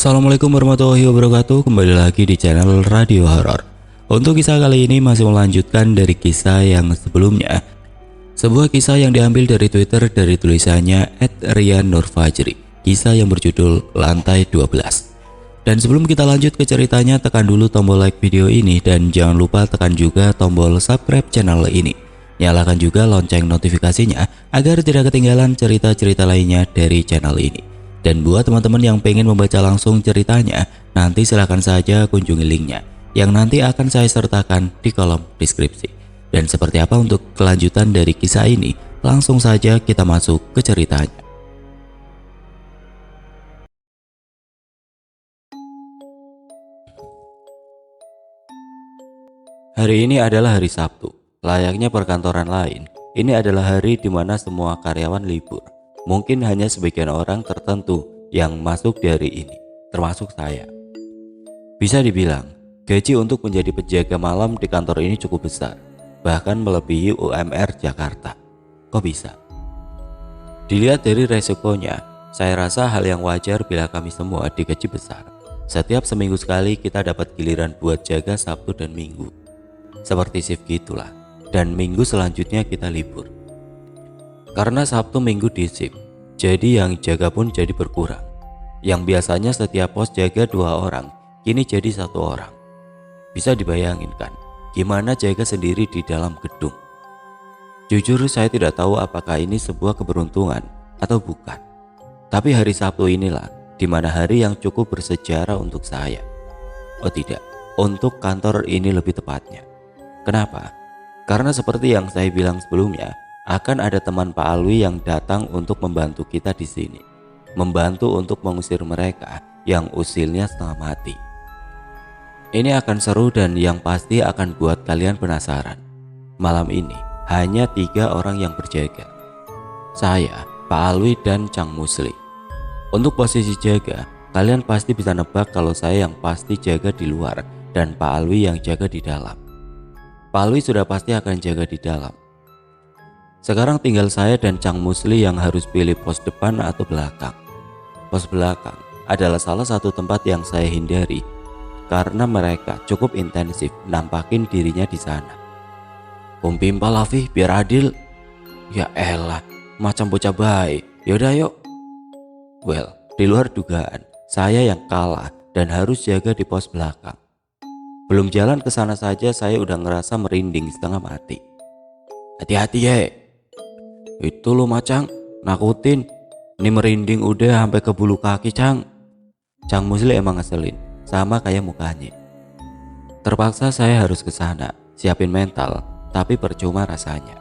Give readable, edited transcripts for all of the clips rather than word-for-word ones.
Assalamualaikum warahmatullahi wabarakatuh. Kembali lagi di channel Radio Horor. Untuk kisah kali ini masih melanjutkan dari kisah yang sebelumnya. Sebuah kisah yang diambil dari Twitter dari tulisannya @rian_nurfajri. Kisah yang berjudul Lantai 12. Dan sebelum kita lanjut ke ceritanya, tekan dulu tombol like video ini dan jangan lupa tekan juga tombol subscribe channel ini. Nyalakan juga lonceng notifikasinya agar tidak ketinggalan cerita-cerita lainnya dari channel ini. Dan buat teman-teman yang pengen membaca langsung ceritanya, nanti silahkan saja kunjungi linknya yang nanti akan saya sertakan di kolom deskripsi. Dan seperti apa untuk kelanjutan dari kisah ini, langsung saja kita masuk ke ceritanya. Hari ini adalah hari Sabtu. Layaknya perkantoran lain, ini adalah hari di mana semua karyawan libur. Mungkin hanya sebagian orang tertentu yang masuk di hari ini, termasuk saya. Bisa dibilang, gaji untuk menjadi penjaga malam di kantor ini cukup besar, bahkan melebihi UMR Jakarta. Kok bisa? Dilihat dari resikonya, saya rasa hal yang wajar bila kami semua digaji besar. Setiap seminggu sekali kita dapat giliran buat jaga Sabtu dan Minggu. Seperti shift gitulah, dan minggu selanjutnya kita libur. Karena Sabtu Minggu di shift, jadi yang jaga pun jadi berkurang. Yang biasanya setiap pos jaga 2 orang, kini jadi 1 orang. Bisa dibayangin kan, gimana jaga sendiri di dalam gedung. Jujur saya tidak tahu apakah ini sebuah keberuntungan atau bukan. Tapi hari Sabtu inilah dimana hari yang cukup bersejarah untuk saya. Oh tidak, untuk kantor ini lebih tepatnya. Kenapa? Karena seperti yang saya bilang sebelumnya, akan ada teman Pak Alwi yang datang untuk membantu kita di sini, membantu untuk mengusir mereka yang usilnya setengah mati. Ini akan seru dan yang pasti akan buat kalian penasaran. Malam ini hanya 3 orang yang berjaga. Saya, Pak Alwi dan Cang Musli. Untuk posisi jaga, kalian pasti bisa nebak kalau saya yang pasti jaga di luar dan Pak Alwi yang jaga di dalam. Pak Alwi sudah pasti akan jaga di dalam. Sekarang tinggal saya dan Cang Musli yang harus pilih pos depan atau belakang. Pos belakang adalah salah satu tempat yang saya hindari karena mereka cukup intensif nampakin dirinya di sana. Pimpal Afif biar adil. Ya elah, macam bocah baik. Yaudah yuk. Well, di luar dugaan, saya yang kalah dan harus jaga di pos belakang. Belum jalan ke sana saja saya udah ngerasa merinding setengah mati. Hati-hati ya. Itu lo Macang, nakutin. Ini merinding udah sampai ke bulu kaki Cang. Cang Musli emang ngeselin, sama kayak mukanya. Terpaksa saya harus ke sana, siapin mental, tapi percuma rasanya.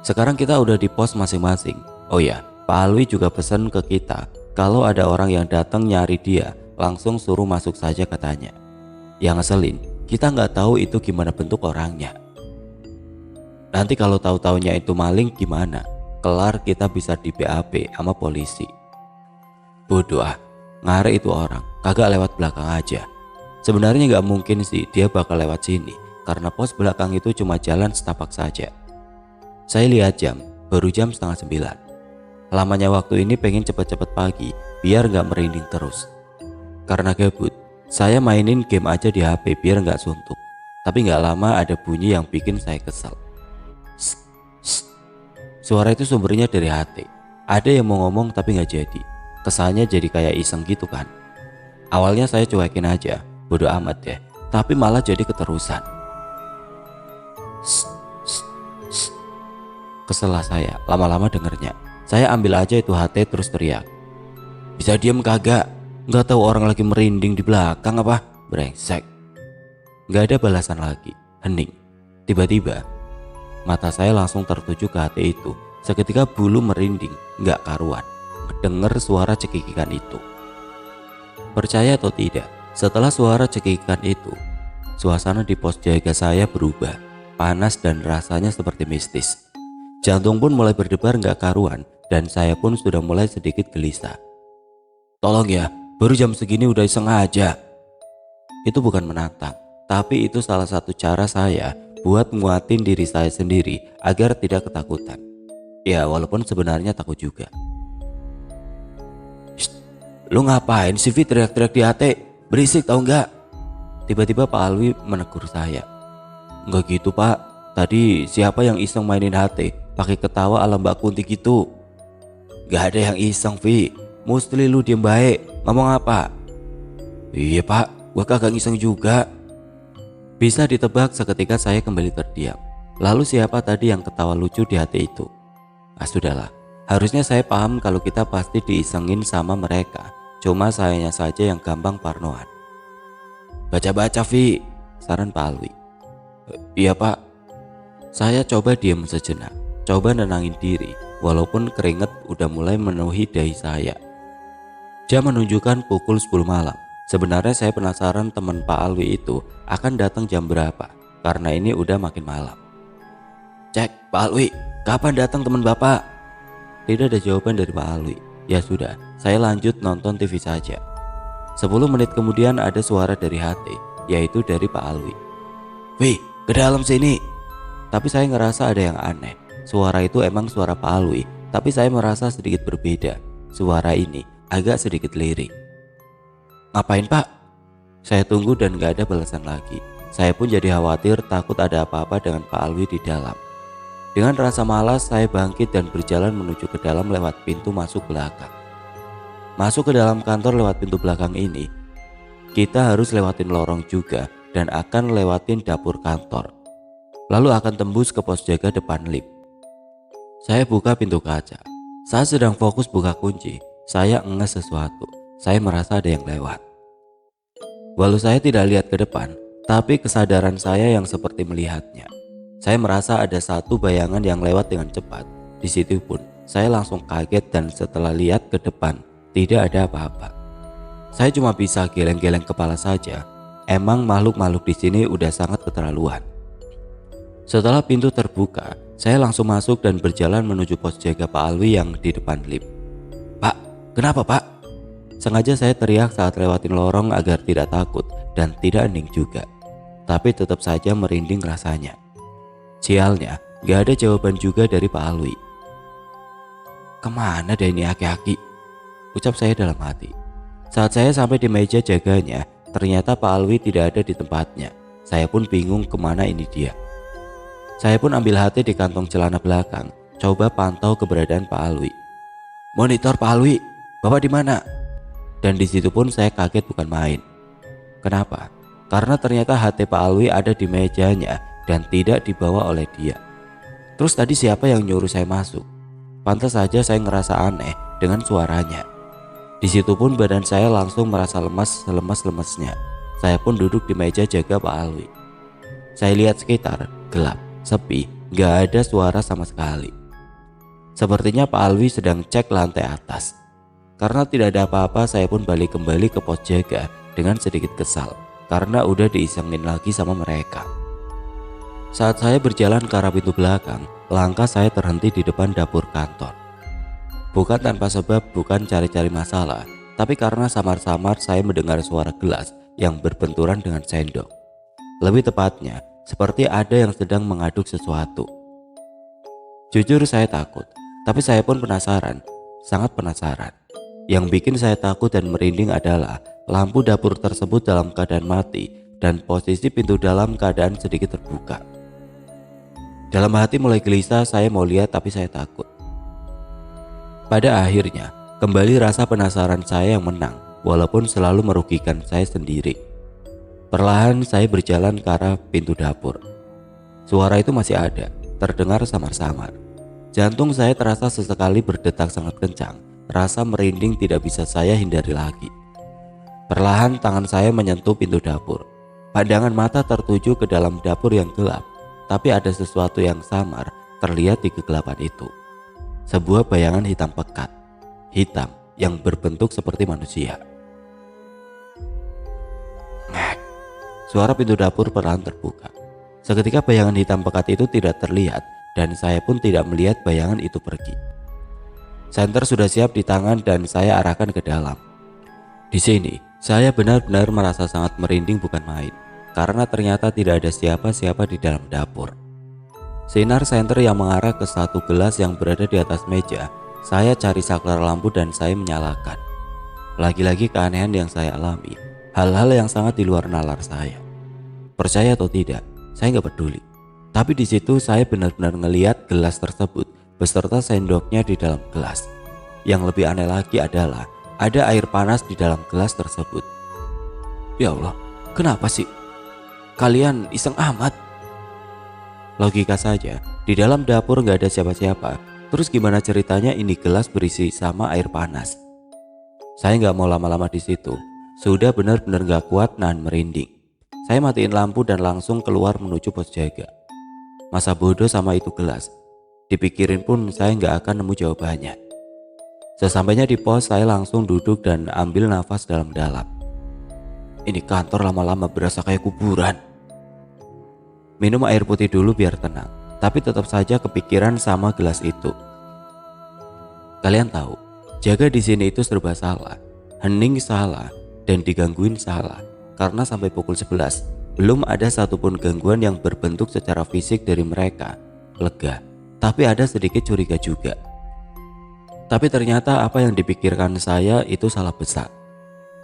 Sekarang kita udah di pos masing-masing. Oh ya, Pak Alwi juga pesan ke kita, kalau ada orang yang datang nyari dia, langsung suruh masuk saja katanya. Yang ngeselin, kita nggak tahu itu gimana bentuk orangnya. Nanti kalau tahu-taunya itu maling gimana? Kelar kita bisa di BAP sama polisi. Bodoh ah, ngarep itu orang, kagak lewat belakang aja. Sebenarnya nggak mungkin sih dia bakal lewat sini, karena pos belakang itu cuma jalan setapak saja. Saya lihat jam, baru jam 8:30. Lamanya waktu ini pengen cepet-cepet pagi, biar nggak merinding terus. Karena gabut, saya mainin game aja di HP biar nggak suntuk. Tapi nggak lama ada bunyi yang bikin saya kesel. Suara itu sumbernya dari hati. Ada yang mau ngomong tapi nggak jadi. Kesannya jadi kayak iseng gitu kan. Awalnya saya cuekin aja, bodo amat ya. Tapi malah jadi keterusan. Kesel lah saya, lama-lama dengernya. Saya ambil aja itu HT terus teriak. Bisa diem kagak? Nggak tahu orang lagi merinding di belakang apa? Brengsek. Nggak ada balasan lagi, hening. Tiba-tiba mata saya langsung tertuju ke HT itu. Seketika bulu merinding, nggak karuan. Dengar suara cekikikan itu. Percaya atau tidak, setelah suara cekikikan itu, suasana di pos jaga saya berubah. Panas dan rasanya seperti mistis. Jantung pun mulai berdebar nggak karuan dan saya pun sudah mulai sedikit gelisah. Tolong ya, baru jam segini udah sengaja. Itu bukan menantang, tapi itu salah satu cara saya buat nguatin diri saya sendiri agar tidak ketakutan. Ya walaupun sebenarnya takut juga. Lu ngapain sih Vi teriak-teriak di HT? Berisik tau nggak? Tiba-tiba Pak Alwi menegur saya. Nggak gitu Pak, tadi siapa yang iseng mainin HT pakai ketawa ala Mbak Kunti gitu? Gak ada yang iseng Vi, mesti lu diem baik, ngomong apa? Iya Pak, gua kagak iseng juga. Bisa ditebak seketika saya kembali terdiam. Lalu siapa tadi yang ketawa lucu di HT itu? Ah sudahlah, harusnya saya paham kalau kita pasti diisengin sama mereka. Cuma sayanya saja yang gampang parnoan. Baca-baca Vi, saran Pak Alwi. Iya Pak. Saya coba diam sejenak, coba nenangin diri, walaupun keringet udah mulai memenuhi dahi saya. Jam menunjukkan pukul 10 malam. Sebenarnya saya penasaran teman Pak Alwi itu akan datang jam berapa, karena ini udah makin malam. Cek Pak Alwi, kapan datang teman Bapak? Tidak ada jawaban dari Pak Alwi. Ya sudah, saya lanjut nonton TV saja. 10 menit kemudian ada suara dari HT, yaitu dari Pak Alwi. Wih, ke dalam sini. Tapi saya ngerasa ada yang aneh. Suara itu emang suara Pak Alwi, tapi saya merasa sedikit berbeda. Suara ini agak sedikit lirik. Ngapain Pak? Saya tunggu dan gak ada balasan lagi. Saya pun jadi khawatir, takut ada apa-apa dengan Pak Alwi di dalam. Dengan rasa malas saya bangkit dan berjalan menuju ke dalam lewat pintu masuk belakang. Masuk ke dalam kantor lewat pintu belakang ini, kita harus lewatin lorong juga dan akan lewatin dapur kantor. Lalu akan tembus ke pos jaga depan lift. Saya buka pintu kaca. Saat sedang fokus buka kunci, saya enges sesuatu. Saya merasa ada yang lewat. Walau saya tidak lihat ke depan, tapi kesadaran saya yang seperti melihatnya. Saya merasa ada satu bayangan yang lewat dengan cepat. Di situ pun saya langsung kaget dan setelah lihat ke depan tidak ada apa-apa. Saya cuma bisa geleng-geleng kepala saja. Emang makhluk-makhluk di sini udah sangat keterlaluan. Setelah pintu terbuka, saya langsung masuk dan berjalan menuju pos jaga Pak Alwi yang di depan lift. Pak, kenapa Pak? Sengaja saya teriak saat lewatin lorong agar tidak takut dan tidak hening juga. Tapi tetap saja merinding rasanya. Sialnya, gak ada jawaban juga dari Pak Alwi. Kemana deh ini aki-aki? Ucap saya dalam hati. Saat saya sampai di meja jaganya, ternyata Pak Alwi tidak ada di tempatnya. Saya pun bingung kemana ini dia. Saya pun ambil HT di kantong celana belakang, coba pantau keberadaan Pak Alwi. Monitor Pak Alwi, Bapak di mana? Dan di situ pun saya kaget bukan main. Kenapa? Karena ternyata HT Pak Alwi ada di mejanya dan tidak dibawa oleh dia. Terus tadi siapa yang nyuruh saya masuk? Pantas saja saya ngerasa aneh dengan suaranya. Di situ pun badan saya langsung merasa lemas selemas-lemesnya. Saya pun duduk di meja jaga Pak Alwi. Saya lihat sekitar, gelap, sepi, gak ada suara sama sekali. Sepertinya Pak Alwi sedang cek lantai atas. Karena tidak ada apa-apa, saya pun balik kembali ke pos jaga dengan sedikit kesal. Karena udah diisengin lagi sama mereka. Saat saya berjalan ke arah pintu belakang, langkah saya terhenti di depan dapur kantor. Bukan tanpa sebab, bukan cari-cari masalah, tapi karena samar-samar saya mendengar suara gelas yang berbenturan dengan sendok. Lebih tepatnya, seperti ada yang sedang mengaduk sesuatu. Jujur saya takut, tapi saya pun penasaran, sangat penasaran. Yang bikin saya takut dan merinding adalah lampu dapur tersebut dalam keadaan mati dan posisi pintu dalam keadaan sedikit terbuka. Dalam hati mulai gelisah, saya mau lihat tapi saya takut. Pada akhirnya, kembali rasa penasaran saya yang menang, walaupun selalu merugikan saya sendiri. Perlahan saya berjalan ke arah pintu dapur. Suara itu masih ada, terdengar samar-samar. Jantung saya terasa sesekali berdetak sangat kencang, rasa merinding tidak bisa saya hindari lagi. Perlahan tangan saya menyentuh pintu dapur. Pandangan mata tertuju ke dalam dapur yang gelap. Tapi ada sesuatu yang samar terlihat di kegelapan itu. Sebuah bayangan hitam pekat, hitam yang berbentuk seperti manusia. Ngek. Suara pintu dapur perlahan terbuka. Seketika bayangan hitam pekat itu tidak terlihat dan saya pun tidak melihat bayangan itu pergi. Senter sudah siap di tangan dan saya arahkan ke dalam. Di sini, saya benar-benar merasa sangat merinding bukan main. Karena ternyata tidak ada siapa-siapa di dalam dapur. Sinar senter yang mengarah ke satu gelas yang berada di atas meja. Saya cari saklar lampu dan saya menyalakan. Lagi-lagi keanehan yang saya alami, hal-hal yang sangat di luar nalar saya. Percaya atau tidak, saya nggak peduli. Tapi di situ saya benar-benar ngeliat gelas tersebut beserta sendoknya di dalam gelas. Yang lebih aneh lagi adalah ada air panas di dalam gelas tersebut. Ya Allah, kenapa sih? Kalian iseng amat. Logika saja, di dalam dapur nggak ada siapa-siapa. Terus gimana ceritanya ini gelas berisi sama air panas? Saya nggak mau lama-lama di situ. Sudah benar-benar nggak kuat nahan merinding. Saya matiin lampu dan langsung keluar menuju pos jaga. Masa bodoh sama itu gelas. Dipikirin pun saya nggak akan nemu jawabannya. Sesampainya di pos, saya langsung duduk dan ambil nafas dalam-dalam. Ini kantor lama-lama berasa kayak kuburan. Minum air putih dulu biar tenang, tapi tetap saja kepikiran sama gelas itu. Kalian tahu, jaga di sini itu serba salah. Hening salah dan digangguin salah. Karena sampai pukul 11 belum ada satupun gangguan yang berbentuk secara fisik dari mereka. Lega, tapi ada sedikit curiga juga. Tapi ternyata apa yang dipikirkan saya itu salah besar.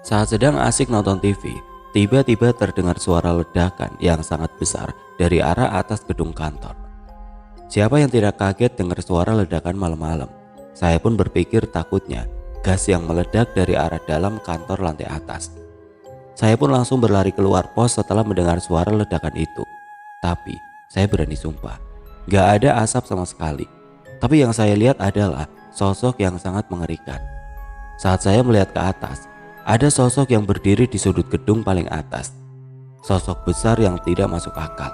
Saat sedang asik nonton TV, tiba-tiba terdengar suara ledakan yang sangat besar dari arah atas gedung kantor. Siapa yang tidak kaget dengar suara ledakan malam-malam? Saya pun berpikir takutnya gas yang meledak dari arah dalam kantor lantai atas. Saya pun langsung berlari keluar pos setelah mendengar suara ledakan itu. Tapi saya berani sumpah, gak ada asap sama sekali. Tapi yang saya lihat adalah sosok yang sangat mengerikan. Saat saya melihat ke atas, ada sosok yang berdiri di sudut gedung paling atas. Sosok besar yang tidak masuk akal.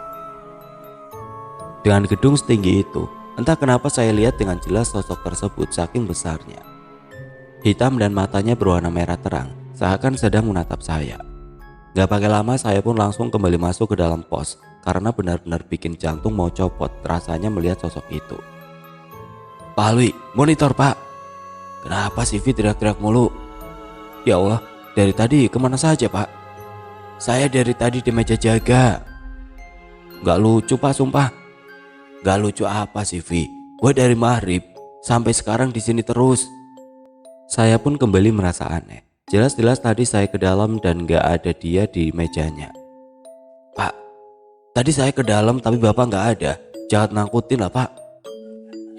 Dengan gedung setinggi itu, entah kenapa saya lihat dengan jelas sosok tersebut saking besarnya. Hitam dan matanya berwarna merah terang, seakan sedang menatap saya. Gak pakai lama saya pun langsung kembali masuk ke dalam pos, karena benar-benar bikin jantung mau copot rasanya melihat sosok itu. Pak Alwi, monitor pak. Kenapa si V teriak-teriak mulu? Ya Allah, dari tadi kemana saja pak? Saya dari tadi di meja jaga. Gak lucu pak, sumpah. Gak lucu apa sih Vi? Gue dari maghrib sampai sekarang di sini terus. Saya pun kembali merasa aneh. Jelas-jelas tadi saya ke dalam dan gak ada dia di mejanya. Pak, tadi saya ke dalam tapi bapak gak ada. Jangan nangkutin lah pak.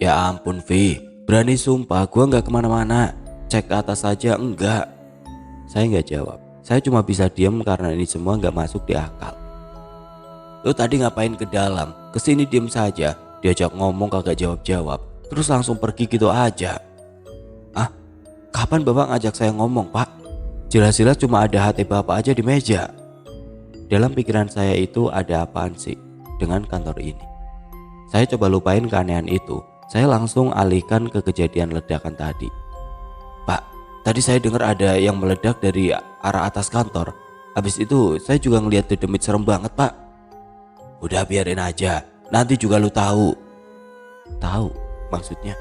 Ya ampun Vi, berani sumpah gue gak kemana-mana. Cek ke atas saja enggak. Saya gak jawab. Saya cuma bisa diam karena ini semua gak masuk di akal. Lu tadi ngapain ke dalam? Kesini diem saja. Diajak ngomong kagak jawab-jawab. Terus langsung pergi gitu aja. Ah, kapan bapak ngajak saya ngomong pak? Jelas-jelas cuma ada hati bapak aja di meja. Dalam pikiran saya itu ada apaan sih dengan kantor ini? Saya coba lupain keanehan itu. Saya langsung alihkan ke kejadian ledakan tadi. Pak, tadi saya dengar ada yang meledak dari arah atas kantor. Habis itu saya juga ngeliat dedemit serem banget pak. Udah biarin aja, nanti juga lu tahu. Tahu maksudnya?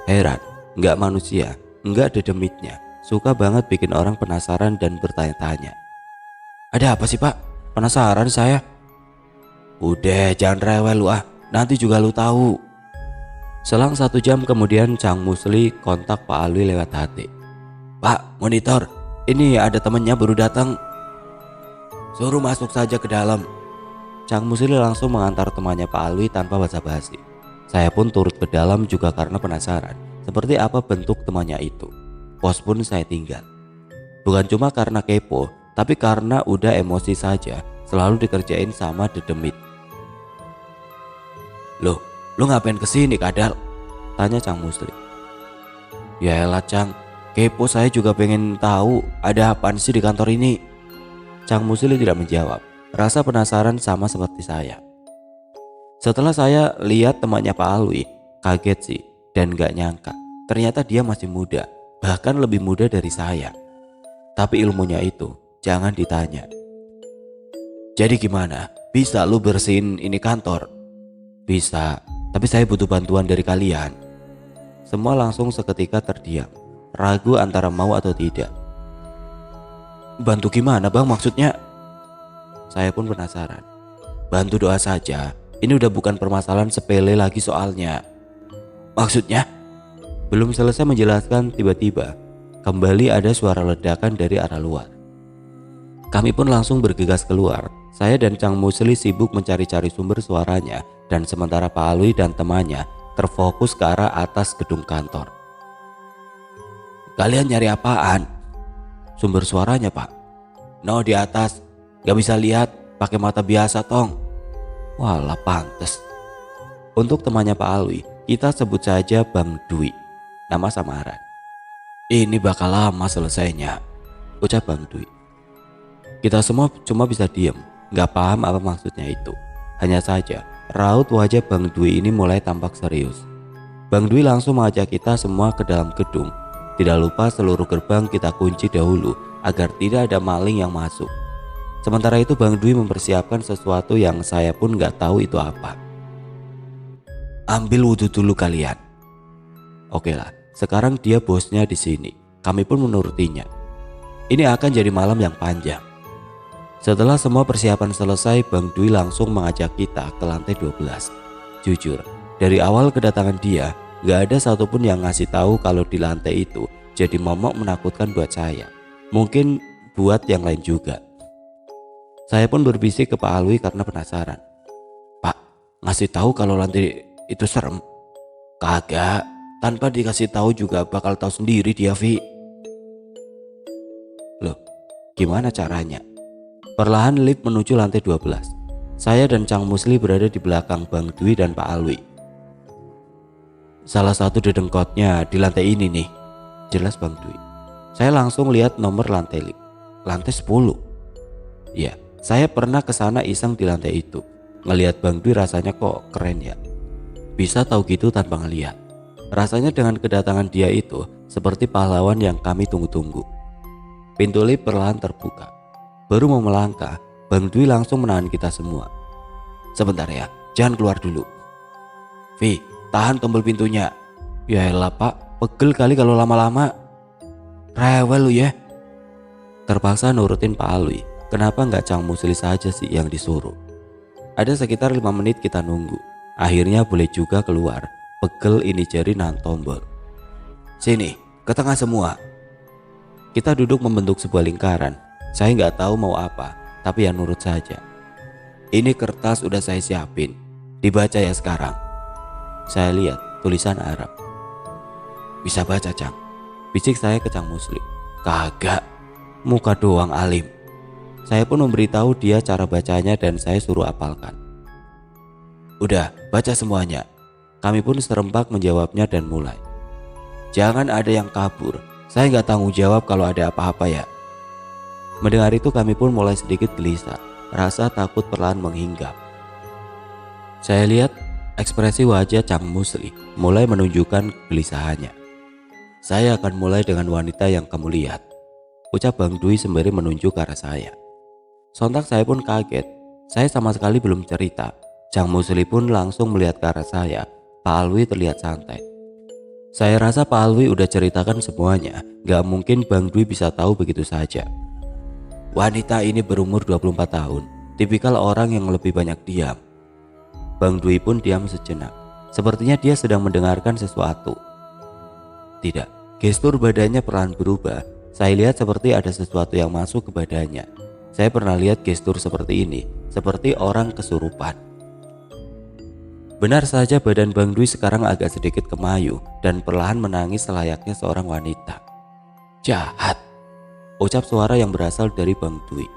Heran, nggak manusia, nggak dedemitnya, suka banget bikin orang penasaran dan bertanya-tanya. Ada apa sih pak? Penasaran saya. Udah jangan rewel lu ah, nanti juga lu tahu. Selang 1 jam kemudian Cang Musli kontak Pak Alwi lewat HT. Pak, monitor, ini ada temennya baru datang. Suruh masuk saja ke dalam. Cang Musli langsung mengantar temannya Pak Alwi tanpa basa-basi. Saya pun turut ke dalam juga karena penasaran seperti apa bentuk temannya itu. Pos pun saya tinggal. Bukan cuma karena kepo, tapi karena udah emosi saja selalu dikerjain sama dedemit. Loh, lu ngapain kesini kadal? Tanya Cang Musli. Ya elah Cang, kepo saya juga pengen tahu ada apaan sih di kantor ini. Cang Musli tidak menjawab. Rasa penasaran sama seperti saya. Setelah saya lihat temannya Pak Alwi, kaget sih dan gak nyangka. Ternyata dia masih muda, bahkan lebih muda dari saya. Tapi ilmunya itu jangan ditanya. Jadi gimana? Bisa lu bersihin ini kantor? Bisa, tapi saya butuh bantuan dari kalian. Semua langsung seketika terdiam, ragu antara mau atau tidak. Bantu gimana bang maksudnya? Saya pun penasaran. Bantu doa saja, ini udah bukan permasalahan sepele lagi soalnya. Maksudnya? Belum selesai menjelaskan tiba-tiba kembali ada suara ledakan dari arah luar. Kami pun langsung bergegas keluar. Saya dan Cang Musli sibuk mencari-cari sumber suaranya, dan sementara Pak Alwi dan temannya terfokus ke arah atas gedung kantor. Kalian nyari apaan? Sumber suaranya, Pak. No, di atas. Gak bisa lihat, pakai mata biasa tong. Walah, pantes. Untuk temannya Pak Alwi, kita sebut saja Bang Dwi, nama samaran. Ini bakal lama selesainya, ucap Bang Dwi. Kita semua cuma bisa diem, gak paham apa maksudnya itu. Hanya saja, raut wajah Bang Dwi ini mulai tampak serius. Bang Dwi langsung mengajak kita semua ke dalam gedung. Tidak lupa seluruh gerbang kita kunci dahulu agar tidak ada maling yang masuk. Sementara itu Bang Dwi mempersiapkan sesuatu yang saya pun gak tahu itu apa. Ambil wudhu dulu kalian. Oke lah, sekarang dia bosnya di sini. Kami pun menurutinya. Ini akan jadi malam yang panjang. Setelah semua persiapan selesai, Bang Dwi langsung mengajak kita ke lantai 12. Jujur, dari awal kedatangan dia, gak ada satupun yang ngasih tahu kalau di lantai itu jadi momok menakutkan buat saya. Mungkin buat yang lain juga. Saya pun berbisik ke Pak Alwi karena penasaran. Pak, ngasih tahu kalau lantai itu serem? Kagak, tanpa dikasih tahu juga bakal tahu sendiri dia, Vi. Loh, gimana caranya? Perlahan lift menuju lantai 12. Saya dan Cang Musli berada di belakang Bang Dwi dan Pak Alwi. Salah satu dedengkotnya di lantai ini nih, jelas Bang Dwi. Saya langsung lihat nomor lantai lift. Lantai 10. Ya, saya pernah kesana iseng di lantai itu. Ngelihat Bang Dwi rasanya kok keren ya. Bisa tahu gitu tanpa ngelihat. Rasanya dengan kedatangan dia itu seperti pahlawan yang kami tunggu-tunggu. Pintu lift perlahan terbuka. Baru mau melangkah, Bang Dwi langsung menahan kita semua. Sebentar ya, jangan keluar dulu. Vi, tahan tombol pintunya. Ya elah Pak, pegel kali kalau lama-lama. Rewel lu ya. Terpaksa nurutin Pak Alwi. Kenapa nggak Cang Musli saja sih yang disuruh? Ada sekitar 5 menit kita nunggu. Akhirnya boleh juga keluar. Pegel ini jari nahan tombol. Sini, ke tengah semua. Kita duduk membentuk sebuah lingkaran. Saya nggak tahu mau apa, tapi ya nurut saja. Ini kertas udah saya siapin. Dibaca ya sekarang. Saya lihat tulisan Arab. Bisa baca, Cang? Bisik saya ke Cang Musli. Kagak, muka doang alim. Saya pun memberitahu dia cara bacanya dan saya suruh apalkan. Udah, baca semuanya. Kami pun serempak menjawabnya dan mulai. Jangan ada yang kabur. Saya nggak tanggung jawab kalau ada apa-apa ya. Mendengar itu kami pun mulai sedikit gelisah. Rasa takut perlahan menghinggap. Saya lihat ekspresi wajah Cang Musli mulai menunjukkan kegelisahannya. Saya akan mulai dengan wanita yang kamu lihat, ucap Bang Dwi sembari menunjuk ke arah saya. Sontak saya pun kaget. Saya sama sekali belum cerita. Cang Musli pun langsung melihat ke arah saya. Pak Alwi terlihat santai. Saya rasa Pak Alwi udah ceritakan semuanya. Gak mungkin Bang Dwi bisa tahu begitu saja. Wanita ini berumur 24 tahun. Tipikal orang yang lebih banyak diam. Bang Dwi pun diam sejenak. Sepertinya dia sedang mendengarkan sesuatu. Tidak, gestur badannya perlahan berubah. Saya lihat seperti ada sesuatu yang masuk ke badannya. Saya pernah lihat gestur seperti ini, seperti orang kesurupan. Benar saja badan Bang Dwi sekarang agak sedikit kemayu dan perlahan menangis selayaknya seorang wanita. Jahat, ucap suara yang berasal dari Bang Dwi.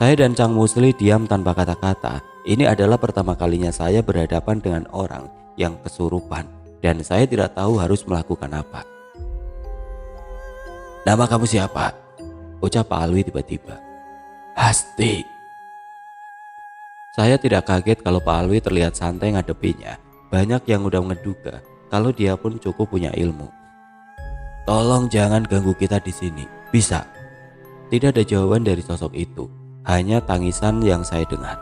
Saya dan Cang Musli diam tanpa kata-kata. Ini adalah pertama kalinya saya berhadapan dengan orang yang kesurupan dan saya tidak tahu harus melakukan apa. Nama kamu siapa? Ucap Pak Alwi tiba-tiba. Hasti. Saya tidak kaget kalau Pak Alwi terlihat santai ngadepinya. Banyak yang udah ngeduga kalau dia pun cukup punya ilmu. Tolong jangan ganggu kita di sini. Bisa? Tidak ada jawaban dari sosok itu, hanya tangisan yang saya dengar.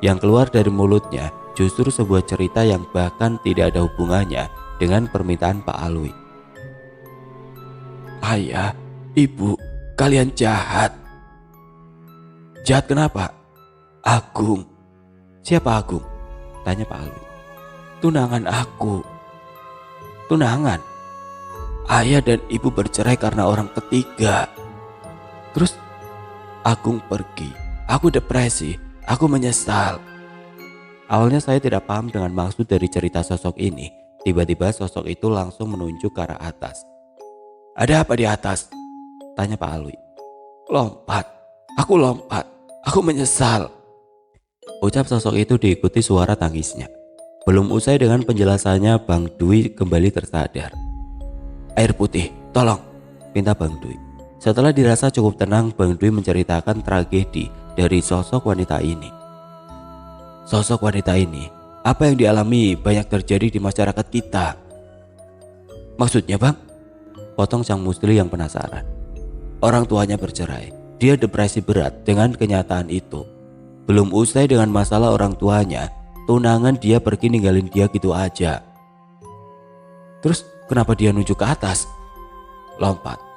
Yang keluar dari mulutnya justru sebuah cerita yang bahkan tidak ada hubungannya dengan permintaan Pak Alwi. Ayah, ibu, kalian jahat. Jahat kenapa? Agung. Siapa Agung? Tanya Pak Alwi. Tunangan aku. Tunangan? ayah dan ibu bercerai karena orang ketiga. Terus Agung pergi, aku depresi, aku menyesal. Awalnya saya tidak paham dengan maksud dari cerita sosok ini. Tiba-tiba sosok itu langsung menunjuk ke arah atas. Ada apa di atas? Tanya Pak Alwi. Lompat, aku menyesal. Ucap sosok itu diikuti suara tangisnya. Belum usai dengan penjelasannya, Bang Dwi kembali tersadar. Air putih, tolong, pinta Bang Dwi. Setelah dirasa cukup tenang, Bang Dwi menceritakan tragedi dari sosok wanita ini. Sosok wanita ini, apa yang dialami banyak terjadi di masyarakat kita. Maksudnya Bang? Potong Sang Musli yang penasaran. Orang tuanya bercerai, dia depresi berat dengan kenyataan itu. Belum usai dengan masalah orang tuanya, tunangan dia pergi ninggalin dia gitu aja. Terus kenapa dia nunjuk ke atas? Lompat.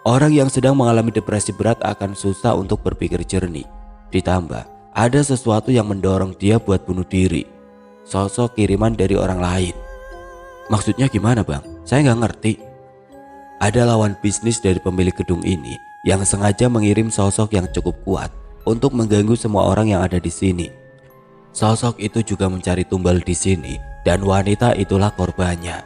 Orang yang sedang mengalami depresi berat akan susah untuk berpikir jernih. Ditambah ada sesuatu yang mendorong dia buat bunuh diri. Sosok kiriman dari orang lain. Maksudnya gimana Bang? Saya nggak ngerti. Ada lawan bisnis dari pemilik gedung ini yang sengaja mengirim sosok yang cukup kuat untuk mengganggu semua orang yang ada di sini. Sosok itu juga mencari tumbal di sini dan wanita itulah korbannya.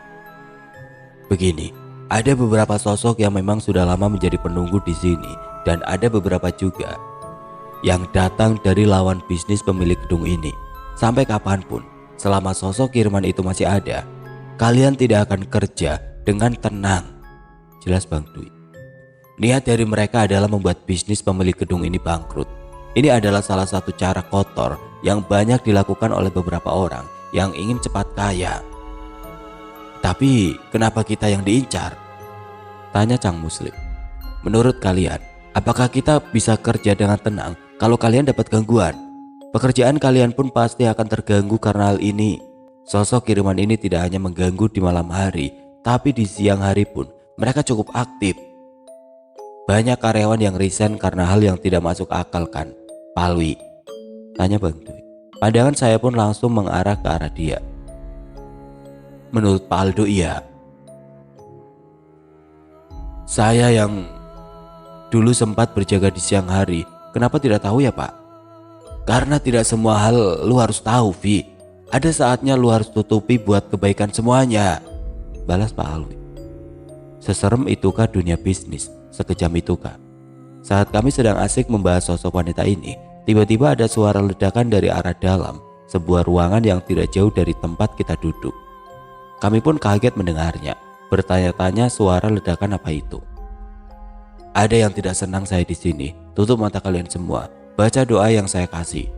Begini, ada beberapa sosok yang memang sudah lama menjadi penunggu di sini dan ada beberapa juga yang datang dari lawan bisnis pemilik gedung ini. Sampai kapanpun, selama sosok kiriman itu masih ada, kalian tidak akan kerja dengan tenang. Jelas Bang Dwi. Niat dari mereka adalah membuat bisnis pemilik gedung ini bangkrut. Ini adalah salah satu cara kotor yang banyak dilakukan oleh beberapa orang yang ingin cepat kaya. Tapi kenapa kita yang diincar? Tanya Cang Muslim. Menurut kalian, apakah kita bisa kerja dengan tenang kalau kalian dapat gangguan? Pekerjaan kalian pun pasti akan terganggu karena hal ini. Sosok kiriman ini tidak hanya mengganggu di malam hari, tapi di siang hari pun mereka cukup aktif. Banyak karyawan yang resign karena hal yang tidak masuk akal kan, Palwi? Tanya Bang Dwi. Pandangan saya pun langsung mengarah ke arah dia. Menurut Pak Aldo iya. Saya yang dulu sempat berjaga di siang hari, kenapa tidak tahu ya Pak? Karena tidak semua hal lu harus tahu, Vi. Ada saatnya lu harus tutupi buat kebaikan semuanya, balas Pak Alwi. Seserem itukah dunia bisnis? Sekejam itukah? Saat kami sedang asik membahas sosok wanita ini, tiba-tiba ada suara ledakan dari arah dalam sebuah ruangan yang tidak jauh dari tempat kita duduk. Kami pun kaget mendengarnya, bertanya-tanya suara ledakan apa itu. Ada yang tidak senang saya di sini. Tutup mata kalian semua, baca doa yang saya kasih.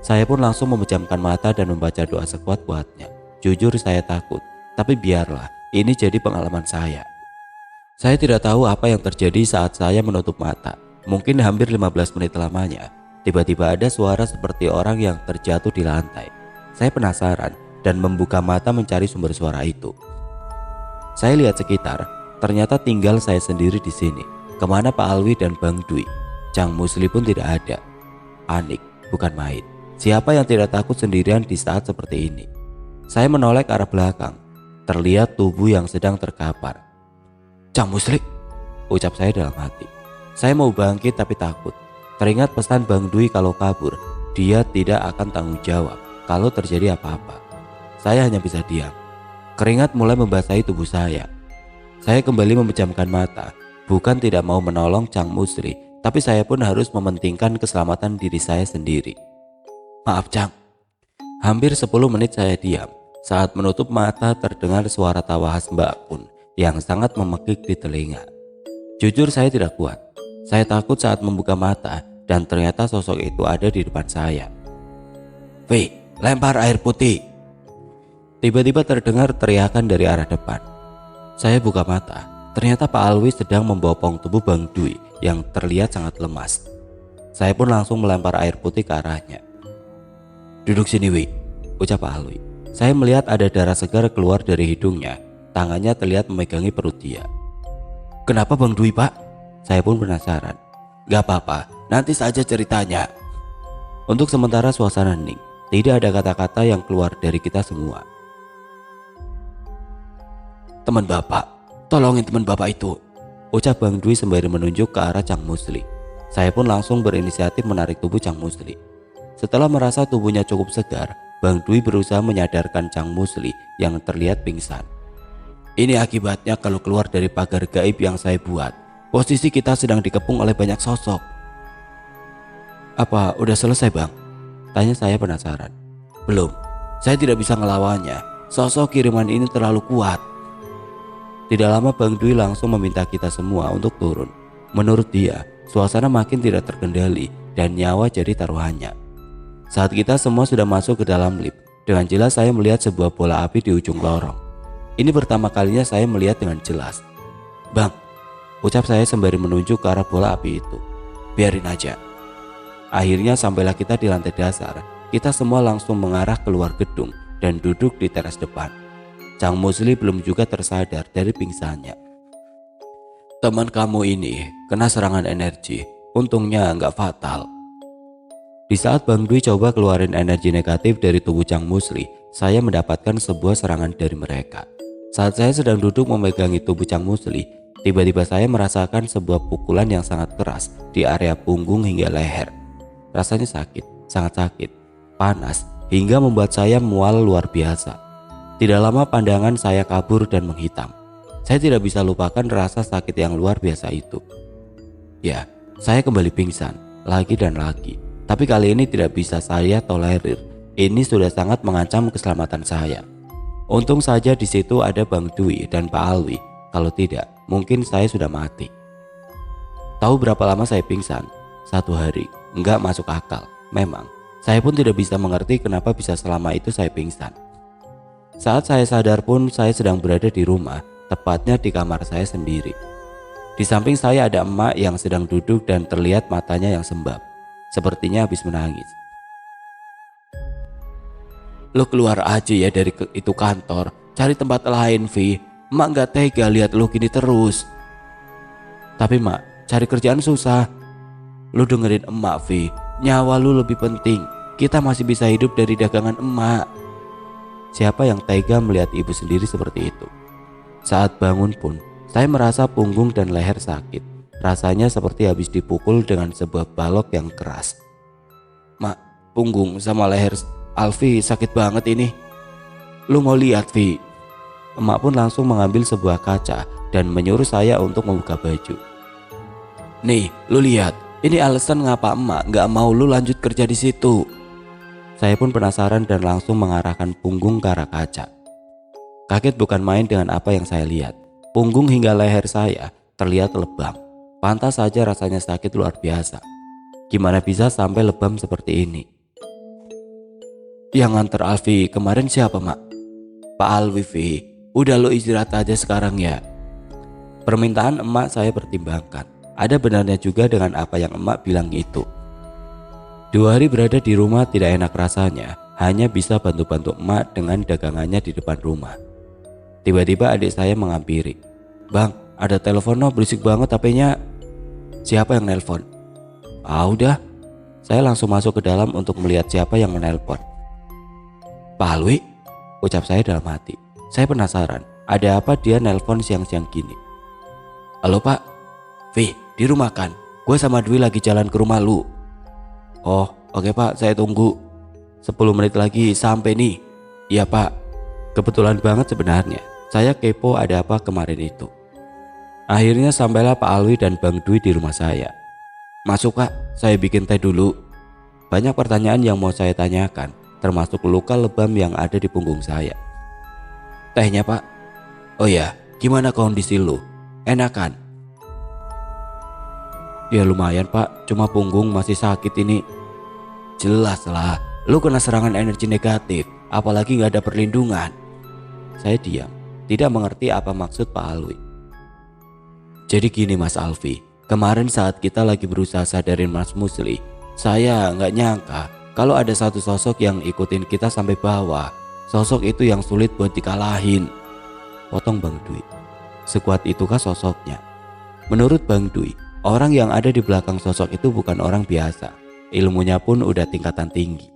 Saya pun langsung memejamkan mata dan membaca doa sekuat-kuatnya. Jujur saya takut, tapi biarlah, ini jadi pengalaman saya. Saya tidak tahu apa yang terjadi saat saya menutup mata. Mungkin hampir 15 menit lamanya, tiba-tiba ada suara seperti orang yang terjatuh di lantai. Saya penasaran dan membuka mata mencari sumber suara itu. Saya lihat sekitar, ternyata tinggal saya sendiri di sini. Kemana Pak Alwi dan Bang Dwi? Cang Musli pun tidak ada. Panik, bukan main. Siapa yang tidak takut sendirian di saat seperti ini? Saya menoleh ke arah belakang. Terlihat tubuh yang sedang terkapar. Cang Musli, ucap saya dalam hati. Saya mau bangkit tapi takut. Teringat pesan Bang Dwi kalau kabur, dia tidak akan tanggung jawab kalau terjadi apa-apa. Saya hanya bisa diam. Keringat mulai membasahi tubuh saya. Saya kembali memejamkan mata. Bukan tidak mau menolong Cang Musli, tapi saya pun harus mementingkan keselamatan diri saya sendiri. Maaf Cang. Hampir 10 menit saya diam. Saat menutup mata terdengar suara tawa khas Mbak Kun yang sangat memekik di telinga. Jujur saya tidak kuat. Saya takut saat membuka mata dan ternyata sosok itu ada di depan saya. Wei, lempar air putih. Tiba-tiba terdengar teriakan dari arah depan. Saya buka mata. Ternyata Pak Alwi sedang membopong tubuh Bang Dwi yang terlihat sangat lemas. Saya pun langsung melempar air putih ke arahnya. Duduk sini Wi, ucap Pak Alwi. Saya melihat ada darah segar keluar dari hidungnya. Tangannya terlihat memegangi perut dia. Kenapa Bang Dwi Pak? Saya pun penasaran. Gak apa-apa, nanti saja ceritanya. Untuk sementara suasana hening. Tidak ada kata-kata yang keluar dari kita semua. Teman Bapak, Tolongin teman bapak itu, ucap Bang Dwi sembari menunjuk ke arah Cang Musli. Saya pun langsung berinisiatif menarik tubuh Cang Musli. Setelah merasa tubuhnya cukup segar, Bang Dwi berusaha menyadarkan Cang Musli yang terlihat pingsan. Ini akibatnya kalau keluar dari pagar gaib yang saya buat. Posisi kita sedang dikepung oleh banyak sosok. Apa udah selesai bang? Tanya saya penasaran. Belum, saya tidak bisa ngelawannya. Sosok kiriman ini terlalu kuat. Tidak lama Bang Dwi langsung meminta kita semua untuk turun. Menurut dia, suasana makin tidak terkendali dan nyawa jadi taruhannya. Saat kita semua sudah masuk ke dalam lift, dengan jelas saya melihat sebuah bola api di ujung lorong. Ini pertama kalinya saya melihat dengan jelas. Bang, ucap saya sembari menunjuk ke arah bola api itu. Biarin aja. Akhirnya sampailah kita di lantai dasar. Kita semua langsung mengarah keluar gedung dan duduk di teras depan. Cang Musli belum juga tersadar dari pingsannya. Teman kamu ini kena serangan energi. Untungnya nggak fatal. Di saat Bang Dwi coba keluarin energi negatif dari tubuh Cang Musli, saya mendapatkan sebuah serangan dari mereka. Saat saya sedang duduk memegangi tubuh Cang Musli, tiba-tiba saya merasakan sebuah pukulan yang sangat keras di area punggung hingga leher. Rasanya sakit, sangat sakit, panas, hingga membuat saya mual luar biasa. Tidak lama pandangan saya kabur dan menghitam. Saya tidak bisa lupakan rasa sakit yang luar biasa itu. Ya, saya kembali pingsan, lagi dan lagi. Tapi kali ini tidak bisa saya tolerir. Ini sudah sangat mengancam keselamatan saya. Untung saja di situ ada Bang Dwi dan Pak Alwi. Kalau tidak, mungkin saya sudah mati. Tahu berapa lama saya pingsan? 1 hari. Enggak masuk akal. Memang, saya pun tidak bisa mengerti kenapa bisa selama itu saya pingsan. Saat saya sadar pun saya sedang berada di rumah, tepatnya di kamar saya sendiri. Di samping saya ada emak yang sedang duduk dan terlihat matanya yang sembab. Sepertinya habis menangis. Lo keluar aja ya dari itu kantor, cari tempat lain Vi. Emak gak tega lihat lo gini terus. Tapi mak, cari kerjaan susah. Lo dengerin emak Vi, nyawa lo lebih penting. Kita masih bisa hidup dari dagangan emak. Siapa yang tega melihat ibu sendiri seperti itu? Saat bangun pun, saya merasa punggung dan leher sakit. Rasanya seperti habis dipukul dengan sebuah balok yang keras. Mak, punggung sama leher Alfi sakit banget ini. Lu mau lihat Vi? Emak pun langsung mengambil sebuah kaca dan menyuruh saya untuk membuka baju. Nih, lu lihat. Ini alasan ngapa emak gak mau lu lanjut kerja di situ. Saya pun penasaran dan langsung mengarahkan punggung ke arah kaca. Kaget bukan main dengan apa yang saya lihat. Punggung hingga leher saya terlihat lebam. Pantas saja rasanya sakit luar biasa. Gimana bisa sampai lebam seperti ini? Yang nganter Alfi kemarin siapa mak? Pak Alwi Vi. Udah lo istirahat aja sekarang ya. Permintaan emak saya pertimbangkan. Ada benarnya juga dengan apa yang emak bilang itu. 2 hari berada di rumah tidak enak rasanya, hanya bisa bantu-bantu emak dengan dagangannya di depan rumah. Tiba-tiba adik saya menghampiri. Bang, ada telepon no, berisik banget HP-nya. Siapa yang nelpon? Ah udah. Saya langsung masuk ke dalam untuk melihat siapa yang menelpon. Pak Alwi? Ucap saya dalam hati. Saya penasaran, ada apa dia nelpon siang-siang gini. Halo pak. Vi, di rumah kan? Gue sama Dwi lagi jalan ke rumah lu. Oh oke pak, saya tunggu. 10 menit lagi sampai nih. Iya pak. Kebetulan banget sebenarnya. Saya kepo ada apa kemarin itu. Akhirnya sampailah Pak Alwi dan Bang Dwi di rumah saya. Masuk kak, saya bikin teh dulu. Banyak pertanyaan yang mau saya tanyakan, termasuk luka lebam yang ada di punggung saya. Tehnya pak. Oh ya, gimana kondisi lu? Enakan? Ya lumayan pak, cuma punggung masih sakit ini. Jelas lah, lu kena serangan energi negatif, apalagi gak ada perlindungan. Saya diam, tidak mengerti apa maksud Pak Alwi. Jadi gini Mas Alfi, kemarin saat kita lagi berusaha sadarin Mas Musli, saya nggak nyangka kalau ada satu sosok yang ikutin kita sampai bawah. Sosok itu yang sulit buat dikalahin. Potong Bang Dwi. Sekuat itukah sosoknya? Menurut Bang Dwi, orang yang ada di belakang sosok itu bukan orang biasa. Ilmunya pun udah tingkatan tinggi.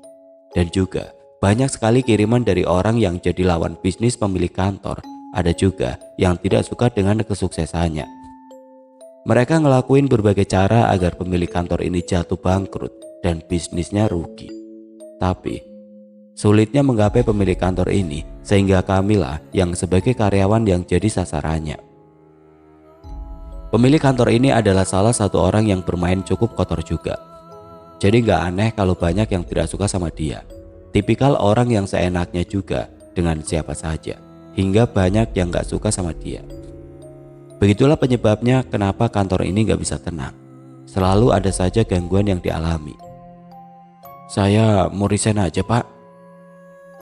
Dan juga banyak sekali kiriman dari orang yang jadi lawan bisnis pemilik kantor ada juga yang tidak suka dengan kesuksesannya. Mereka ngelakuin berbagai cara agar pemilik kantor ini jatuh bangkrut dan bisnisnya rugi. Tapi sulitnya menggapai pemilik kantor ini sehingga kamilah yang sebagai karyawan yang jadi sasarannya. Pemilik kantor ini adalah salah satu orang yang bermain cukup kotor juga. Jadi gak aneh kalau banyak yang tidak suka sama dia. Tipikal orang yang seenaknya juga dengan siapa saja, hingga banyak yang gak suka sama dia. Begitulah penyebabnya kenapa kantor ini gak bisa tenang. Selalu ada saja gangguan yang dialami. Saya mau resign aja Pak.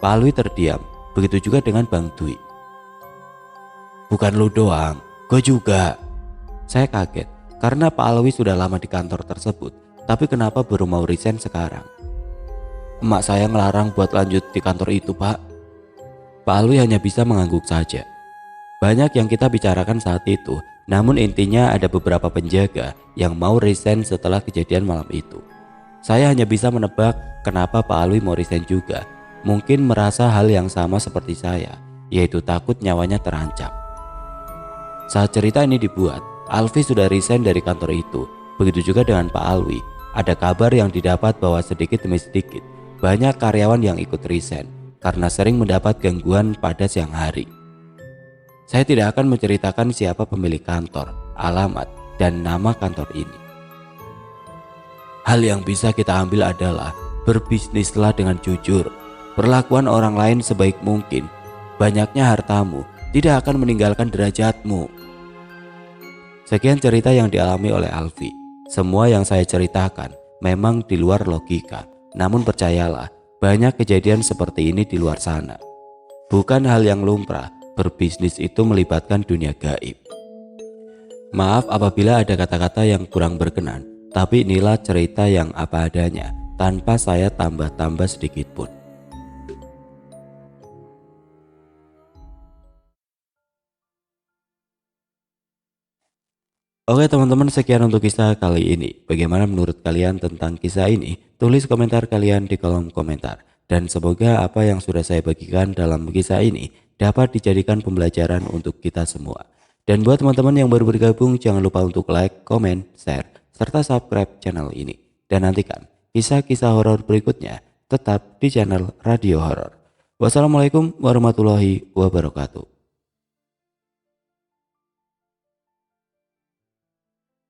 Pak Alwi terdiam, begitu juga dengan Bang Dwi. Bukan lu doang, gue juga. Saya kaget karena Pak Alwi sudah lama di kantor tersebut, tapi kenapa baru mau resign sekarang? Emak saya ngelarang buat lanjut di kantor itu Pak. Pak Alwi hanya bisa mengangguk saja. Banyak yang kita bicarakan saat itu, namun intinya ada beberapa penjaga yang mau resign setelah kejadian malam itu. Saya hanya bisa menebak kenapa Pak Alwi mau resign juga. Mungkin merasa hal yang sama seperti saya, yaitu takut nyawanya terancam. Saat cerita ini dibuat, Alfi sudah resign dari kantor itu. Begitu juga dengan Pak Alwi. Ada kabar yang didapat bahwa sedikit demi sedikit banyak karyawan yang ikut resign karena sering mendapat gangguan pada siang hari. Saya tidak akan menceritakan siapa pemilik kantor, alamat, dan nama kantor ini. Hal yang bisa kita ambil adalah berbisnislah dengan jujur. Perlakuan orang lain sebaik mungkin. Banyaknya hartamu tidak akan meninggalkan derajatmu. Sekian cerita yang dialami oleh Alfi. Semua yang saya ceritakan memang di luar logika. Namun percayalah, banyak kejadian seperti ini di luar sana. Bukan hal yang lumrah, berbisnis itu melibatkan dunia gaib. Maaf apabila ada kata-kata yang kurang berkenan, tapi inilah cerita yang apa adanya, tanpa saya tambah-tambah sedikit pun. Oke teman-teman, sekian untuk kisah kali ini. Bagaimana menurut kalian tentang kisah ini? Tulis komentar kalian di kolom komentar. Dan semoga apa yang sudah saya bagikan dalam kisah ini dapat dijadikan pembelajaran untuk kita semua. Dan buat teman-teman yang baru bergabung, jangan lupa untuk like, komen, share, serta subscribe channel ini. Dan nantikan kisah-kisah horor berikutnya tetap di channel Radio Horor. Wassalamualaikum warahmatullahi wabarakatuh.